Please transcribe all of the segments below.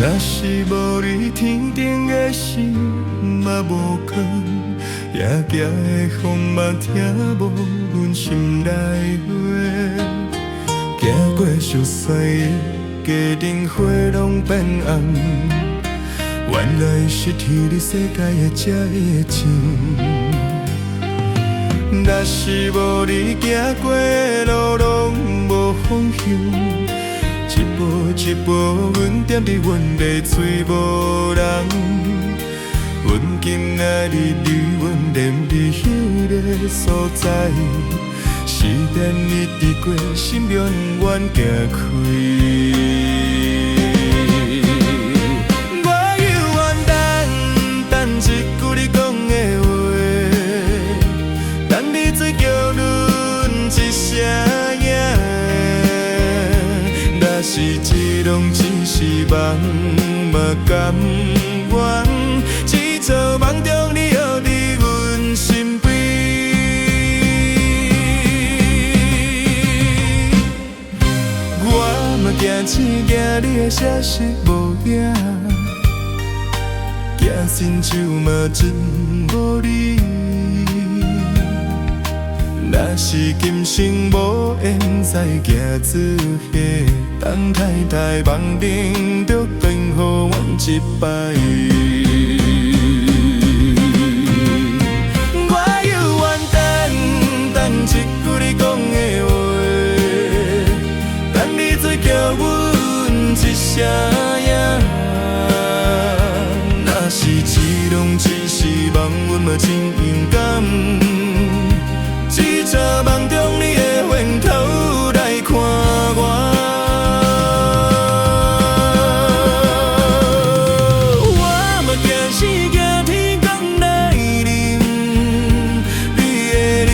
若是无你，天顶的星嘛无光，夜行的风嘛听无阮心内话。行过熟悉的家庭花拢变红，原来失去你世界的这会情。若是无你，行过的路拢无方向。一步一步，阮踮伫阮的嘴无人。阮今仔日离阮连伫迄个所在，时间一直过，心永远行开。我犹原等一句你讲的话，等你嘴叫阮一声。是一拢只是梦，嘛甘愿只做梦中你还伫阮身边。我嘛惊醒惊你的消息无影，惊伸手嘛真无你。若是今生无缘再行自下，等太太梦中就转予阮一摆。我犹原等一句你讲的话，等你嘴叫阮一声呀。若是一拢只是梦，阮嘛真勇敢。只做梦中你的回头来看我，我嘛惊死惊天公来临，你的离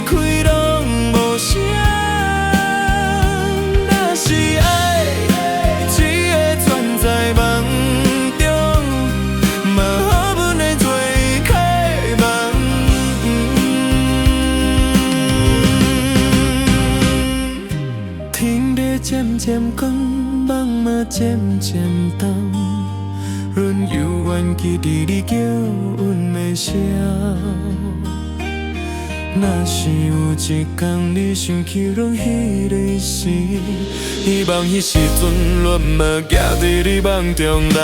开拢无声。若是爱，只会存在梦中，嘛好阮的做开梦。渐渐光，梦嘛渐渐重，阮犹原记得你叫阮的声。若是有一天你想起拢迄个时，希望迄时阵阮嘛行伫你梦中来。